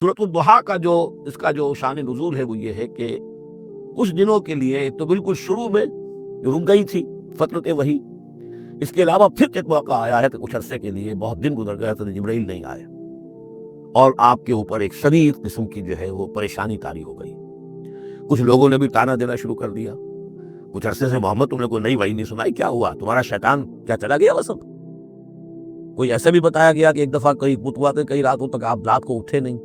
सूरत दुहा का जो इसका जो शान नुज़ूल है वो ये है कि कुछ दिनों के लिए तो बिल्कुल शुरू में रुक गई थी फ़तरत वही। इसके अलावा फिर एक मौका आया है कि कुछ अरसे के लिए बहुत दिन गुजर गया तो जिब्राइल नहीं आया और आपके ऊपर एक शदीद किस्म की जो है वो परेशानी तारी हो गई। कुछ लोगों ने भी ताना देना शुरू कर दिया। कुछ अरसे से मोहम्मद तुमने कोई नई वही नहीं सुनाई, क्या हुआ, तुम्हारा शैतान क्या चला गया वसम? कोई ऐसा भी बताया गया कि एक दफा कई बुतवा के कई रातों तक आप रात को उठे नहीं,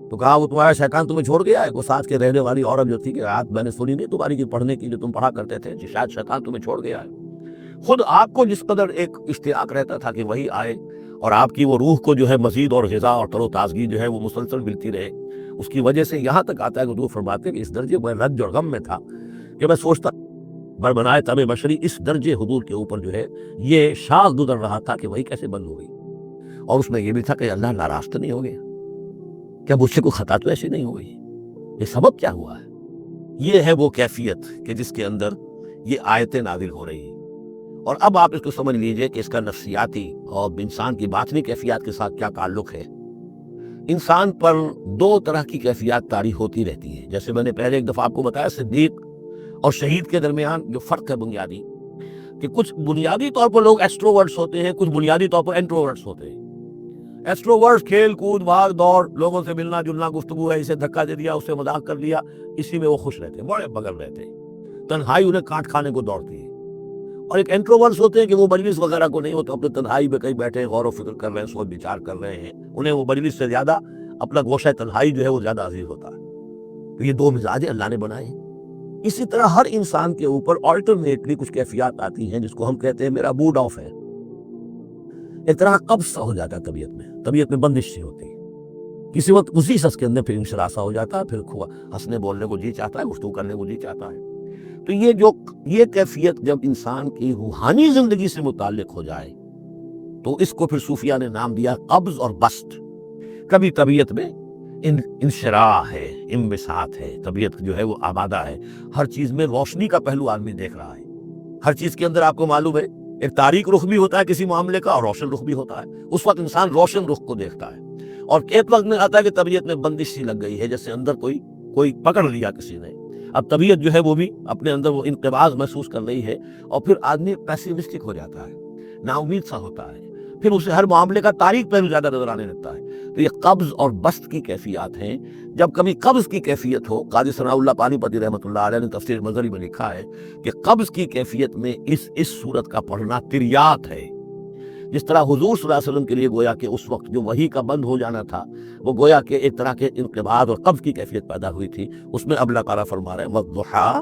तो कहा वो तुम्हारा शैतान तुम्हें छोड़ गया है। वो साथ के रहने वाली औरत जो थी कि रात मैंने सुनी नहीं तुम्हारी की पढ़ने की जो तुम पढ़ा करते थे कि शायद शैतान तुम्हें छोड़ गया है। खुद आपको जिस कदर एक इश्तियाक रहता था कि वही आए और आपकी वो रूह को जो है मजीद और ग़िज़ा और तरोताज़गी जो है वो मुसलसल मिलती रहे, उसकी वजह से यहाँ तक आता है कि हुज़ूर फरमाते कि इस दर्जे मैं रंज और गम में था कि मैं सोचता बरबनाए तब बशरी इस दर्जे हुजूर के ऊपर जो है ये शाख गुजर रहा था कि वही कैसे बंद हो गई। और उसमें यह भी था कि अल्लाह नाराज तो नहीं हो गया, क्या मुझसे कोई खता तो ऐसी नहीं हो गई, ये सबब क्या हुआ है। ये है वो कैफियत कि जिसके अंदर ये आयतें नाजिल हो रही हैं। और अब आप इसको समझ लीजिए कि इसका नफ्सियाती और इंसान की बातनी कैफियत के साथ क्या ताल्लुक है। इंसान पर दो तरह की कैफियत तारी होती रहती है। जैसे मैंने पहले एक दफा आपको बताया सिद्दीक और शहीद के दरमियान जो फर्क है बुनियादी, कि कुछ बुनियादी तौर पर लोग एक्सट्रोवर्ट्स होते हैं, कुछ बुनियादी तौर पर इंट्रोवर्ट्स होते हैं। एक्सट्रोवर्ट्स खेल कूद भाग दौड़, लोगों से मिलना जुलना, गुफ्तगू है, इसे धक्का दे दिया उससे मजाक कर लिया, इसी में वो खुश रहते हैं, बड़े बगल रहते हैं। तन्हाई उन्हें काट खाने को दौड़ती है। और एक इंट्रोवर्ट्स होते हैं कि वो मजलिस वगैरह को नहीं होता, अपने तन्हाई में कहीं बैठे गौर व फिक्र कर रहे हैं, सोच विचार कर रहे हैं, उन्हें वो मजलिस से ज्यादा अपना गोशा तन्हाई जो है वो ज्यादा अजीज होता है। तो ये दो मिजाज अल्लाह ने बनाए हैं। इसी तरह हर इंसान के ऊपर ऑल्टरनेटली कुछ कैफियत आती हैं जिसको हम कहते हैं मेरा मूड ऑफ है। एक तरह कब्ज सा हो जाता है तबीयत में बंदिश सी होती है। किसी वक्त उसी शख्स के अंदर फिर इंशरासा हो जाता है, फिर हंसने बोलने को जी चाहता है, गुफ्तगू करने को जी चाहता है। तो ये कैफियत जब इंसान की रूहानी जिंदगी से मुताल्लिक हो जाए तो इसको फिर सूफिया ने नाम दिया कब्ज और बस्ट। कभी तबीयत में इंशराह है, इंबिसात है, तबीयत जो है वो आबादा है, हर चीज में रोशनी का पहलू आदमी देख रहा है। हर चीज के अंदर आपको मालूम है एक तारीक रुख भी होता है किसी मामले का और रोशन रुख भी होता है। उस वक्त इंसान रोशन रुख को देखता है। और एक वक्त में आता है कि तबीयत में बंदिश सी लग गई है, जैसे अंदर कोई पकड़ लिया किसी ने। अब तबीयत जो है वो भी अपने अंदर वो इंक़िबाज़ महसूस कर रही है और फिर आदमी पेसिमिस्टिक हो जाता है, नाउमीद सा होता है, फिर उसे हर मामले का तारीख पहलू ज्यादा नजर आने लगता है। तो ये कब्ज और बस्त की कैफियत हैं। जब कभी कब्ज की कैफियत हो, काजी सनाउल्लाह पानीपती रहमतुल्लाह अलैह ने तफसीर मज़री में लिखा है कि कब्ज की कैफियत में इस सूरत का पढ़ना तिरियात है। जिस तरह हुजूर सल्लल्लाहु अलैहि वसल्लम के लिए गोया कि उस वक्त जो वही का बंद हो जाना था वो गोया कि एक तरह के इंक़िबाज़ और कब्ज की कैफियत पैदा हुई थी। उसमें अब अल्लाह ताला फरमा रहे हैं वद्दुहा,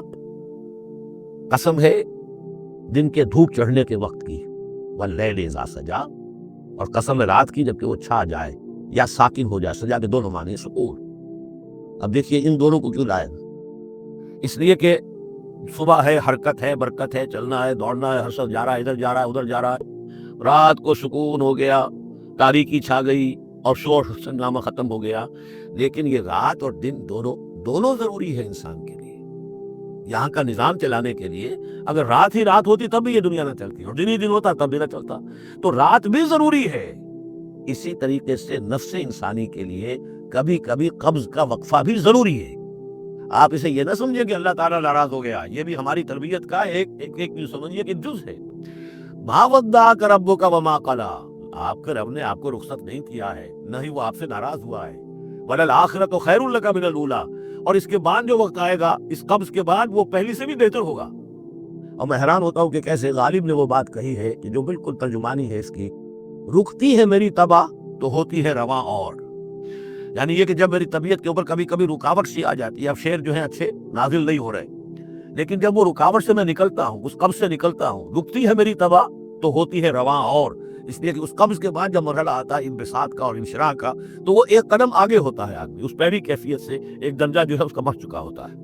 कसम है दिन के धूप चढ़ने के वक्त की, वल्लैलि इज़ा सजा, और कसम है रात की जबकि वो छा जाए या साकिन हो जाए। सजा के दोनों माने सुकून। अब देखिए इन दोनों को क्यों लाए, इसलिए कि सुबह है, हरकत है, बरकत है, चलना है, दौड़ना है, हर शख्स जा रहा है, इधर जा रहा है, उधर जा रहा है। रात को सुकून हो गया, तारीकी छा गई और शोर हंगामा खत्म हो गया। लेकिन ये रात और दिन दोनों जरूरी है इंसान के लिए, यहाँ का निजाम चलाने के लिए। अगर रात ही रात होती तब भी ये दुनिया ना चलती, और दिन ही दिन होता तब भी ना चलता। तो रात भी जरूरी है। इसी तरीके से नफ्स इंसानी के लिए कभी कभी कब्ज का वक्फा भी जरूरी है। आप इसे ये ना समझिए कि अल्लाह ताला नाराज हो गया, ये भी हमारी तरबियत का एक समझिए कि जुज है। मा वद्दाअक रब्बुका वमा क़ला, आपके रब ने आपको रुखसत नहीं किया है, न ही वो आपसे नाराज हुआ है। वलल आखिरतु खैरुल लका मिनल ऊला, और इसके बाद जो वक्त आएगा इस कब्ज के बाद वो पहले से भी बेहतर होगा। और मैं हैरान होता हूँ कि कैसे गालिब ने वो बात कही है कि जो बिल्कुल तर्जुमानी है इसकी, रुकती है मेरी तबा तो होती है रवा। और यानी ये कि जब मेरी तबीयत के ऊपर कभी कभी रुकावट सी आ जाती है, अब शेर जो है अच्छे नाजिल नहीं हो रहे, लेकिन जब वो रुकावट से मैं निकलता हूँ, उस कब्ज से निकलता हूँ, रुकती है मेरी तबा तो होती है रवा। और इसलिए कि उस कब्ज के बाद जब मरहला आता है इंबिसात का और इंशराह का, तो वो एक कदम आगे होता है। आदमी उस पहली कैफियत से एक दर्जा जो है उसका बढ़ चुका होता है।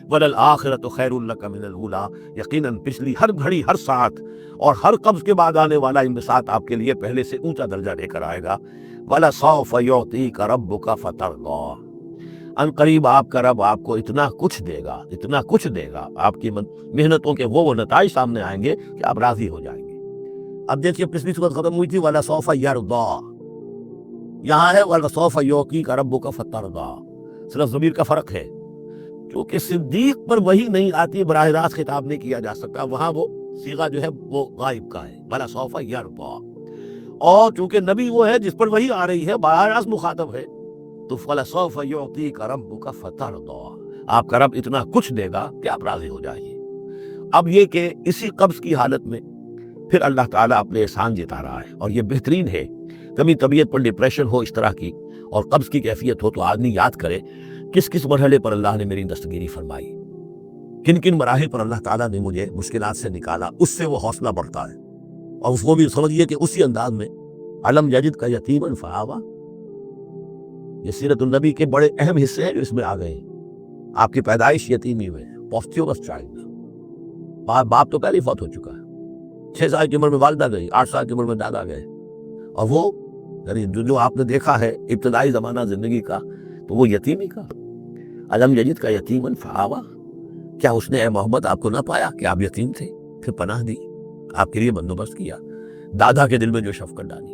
वलल आखिरतु खैरुल लका मिनल ऊला, यकीनन पिछली हर घड़ी, हर साथ और हर कब्ज के बाद आने वाला इंबिसात आपके लिए पहले से ऊंचा दर्जा लेकर आएगा। वला सौफ युअतीका रब्बुका फतरदा, अनकरीब आपका रब आपको इतना कुछ देगा, आपकी मेहनतों के वो नताइज सामने आएंगे कि आप राजी हो जाएंगे। अब देखिए पिछली सूरत खत्म हुई थी वला सौफ यरदा, یہاں ہے وَلَسَوْفَ يُعْطِيكَ رَبُّكَ فَتَرْضَىٰ، صرف ضمیر کا فرق ہے، کیونکہ صدیق پر وہی نہیں آتی، براہ راست خطاب نہیں کیا جا سکتا، وہاں وہ صیغہ جو ہے وہ غائب کا ہے، وَلَسَوْفَ يَرْضَىٰ، اور چونکہ نبی وہ ہے جس پر وہی آ رہی ہے، براہ راست مخاطب ہے، تو وَلَسَوْفَ يُعْطِيكَ رَبُّكَ فَتَرْضَىٰ، آپ کا رب اتنا کچھ دے گا کہ آپ راضی ہو جائیے۔ اب یہ کہ اسی قبض کی حالت میں پھر اللہ تعالیٰ اپنے احسان جتا رہا ہے، اور یہ بہترین ہے۔ کبھی طبیعت پر ڈپریشن ہو اس طرح کی اور قبض کی کیفیت ہو تو آدمی یاد کرے کس کس مرحلے پر اللہ نے میری دستگیری فرمائی، کن کن مراحل پر اللہ تعالیٰ نے مجھے مشکلات سے نکالا، اس سے وہ حوصلہ بڑھتا ہے۔ اور اس کو بھی سمجھیے کہ اسی انداز میں علم یجد کا یتیماً فآویٰ، یہ سیرت النبی کے بڑے اہم حصے ہیں جو اس میں آ گئے ہیں۔ آپ کی پیدائش یتیمی میں، پوسٹیورس چائلڈ، باپ تو پہلے فوت ہو چکا ہے، 6 سال کی عمر میں والدہ گئی، 8 سال کی عمر میں دادا گئے، اور وہ یعنی جو آپ نے دیکھا ہے ابتدائی زمانہ زندگی کا، تو وہ یتیمی کا۔ علم یجد کا یتیماً فآویٰ، کیا اس نے اے محمد آپ کو نہ پایا کہ آپ یتیم تھے، پھر پناہ دی، آپ کے لیے بندوبست کیا، دادا کے دل میں جو شفقت ڈالی،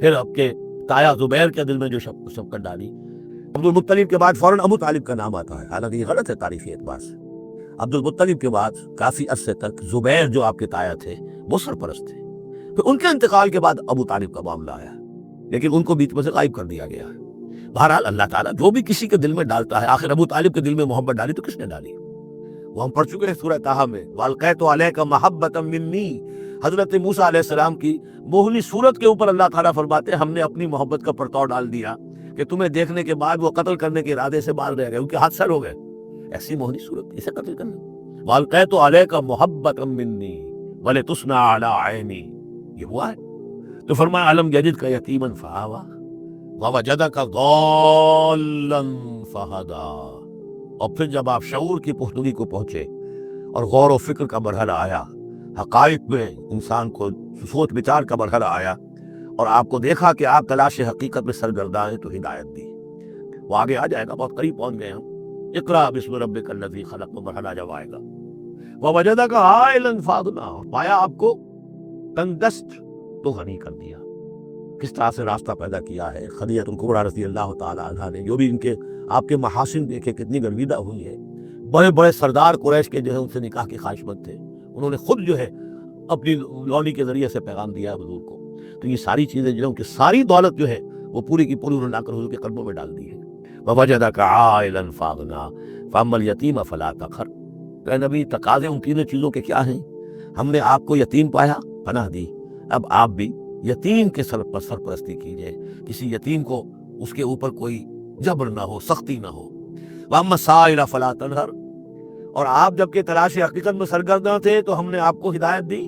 پھر آپ کے تایا زبیر کے دل میں جو شفقت ڈالی۔ عبد المطلب کے بعد فوراً ابو طالب کا نام آتا ہے، حالانکہ یہ غلط ہے تاریخی اعتبار سے۔ عبد المطلب کے بعد کافی عرصے تک زبیر جو آپ کے تایا تھے وہ سرپرست تھے، پھر ان کے انتقال کے بعد ابو طالب کا معاملہ آیا، لیکن ان کو بیچ میں سے غائب کر دیا گیا ہے۔ بہرحال اللہ تعالیٰ جو بھی کسی کے دل میں ڈالتا ہے، آخر ابو طالب کے دل میں محبت ڈالی تو کس نے ڈالی؟ وہ ہم پڑھ چکے ہیں سورہ طٰہٰ میں، وَأَلْقَيْتُ عَلَيْكَ مَحَبَّةً مِّنِّي، حضرت موسیٰ علیہ السلام کی موہنی صورت کے اوپر اللہ تعالیٰ فرماتے ہیں ہم نے اپنی محبت کا پرتاؤ ڈال دیا کہ تمہیں دیکھنے کے بعد وہ قتل کرنے کے ارادے سے باز رہ گئے، ان کے ہاتھ سر ہو گئے، ایسی موہنی صورت اسے قتل کرنا۔ وَأَلْقَيْتُ عَلَيْكَ مَحَبَّةً مِّنِّي وَلِتُصْنَعَ عَلَىٰ عَيْنِي، یہ ہوا ہے۔ تو فرمایا علم یجدک یتیماً فآویٰ ووجدک ضالاً فہدیٰ، اور پھر جب آپ شعور کی پختگی کو پہنچے اور غور و فکر کا مرحلہ آیا، حقائق میں انسان کو سوچ بچار کا مرحلہ آیا، اور آپ کو دیکھا کہ آپ تلاش حقیقت میں سرگرداں ہیں، تو ہدایت دی۔ وہ آگے آ جائے گا، بہت قریب پہنچ گئے ہم، اقرأ بسم ربک الذی خلق میں مرحلہ جب آئے گا۔ ووجدک عائلاً فاغنیٰ، پایا آپ کو تنگ دست تو غنی کر دیا۔ کس طرح سے راستہ پیدا کیا ہے۔ خدیجہ الکبریٰ رضی اللہ تعالی عنہا نے جو بھی ان کے آپ کے محاسن دیکھے، کتنی گرویدہ ہوئی ہے۔ بڑے بڑے سردار قریش کے جو ہے ان سے نکاح کے خواہش مند تھے، انہوں نے خود جو ہے اپنی لونی کے ذریعے سے پیغام دیا حضور کو۔ تو یہ ساری چیزیں جو ہے ان کی ساری دولت جو ہے وہ پوری کی پوری انہوں نے لا کر حضور کے قدموں میں ڈال دی ہے۔ وَوَجَدَكَ عَائِلًا فَأَغْنَىٰ فَأَمَّا الْيَتِيمَ فَلَا تَقْهَرْ، کہ نبی تقاضے ان تینوں چیزوں کے کیا ہیں؟ ہم نے آپ کو یتیم پایا، پناہ دی، اب آپ بھی یتیم کے سرپرستی کیجئے، کسی یتیم کو اس کے اوپر کوئی جبر نہ ہو، سختی نہ ہو۔ وَأَمَّا السَّائِلَ فَلَا تَنْهَرْ، اور آپ جب کہ تلاش حقیقت میں سرگرداں تھے تو ہم نے آپ کو ہدایت دی،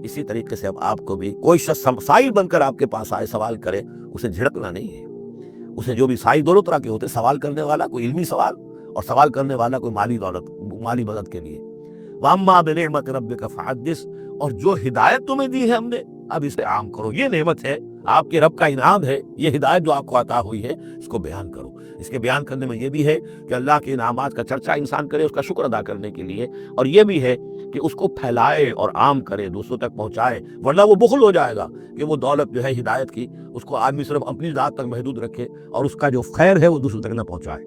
اسی طریقے سے اب آپ کو بھی کوئی شخص سائل بن کر آپ کے پاس آئے، سوال کرے، اسے جھڑکنا نہیں ہے۔ اسے جو بھی سائل دونوں طرح کے ہوتے، سوال کرنے والا کوئی علمی سوال، اور سوال کرنے والا کوئی مالی دولت، مالی مدد کے لیے۔ وَأَمَّا بِنِعْمَةِ رَبِّكَ فَحَدِّثْ، اور جو ہدایت تمہیں دی ہے ہم نے، اب اسے عام کرو، یہ نعمت ہے، آپ کے رب کا انعام ہے، یہ ہدایت جو آپ کو عطا ہوئی ہے، اس کو بیان کرو۔ اس کے بیان کرنے میں یہ بھی ہے کہ اللہ کے انعامات کا چرچا انسان کرے، اس کا شکر ادا کرنے کے لیے، اور یہ بھی ہے کہ اس کو پھیلائے اور عام کرے، دوسروں تک پہنچائے، ورنہ وہ بخل ہو جائے گا کہ وہ دولت جو ہے ہدایت کی، اس کو آدمی صرف اپنی ذات تک محدود رکھے اور اس کا جو خیر ہے وہ دوسروں تک نہ پہنچائے۔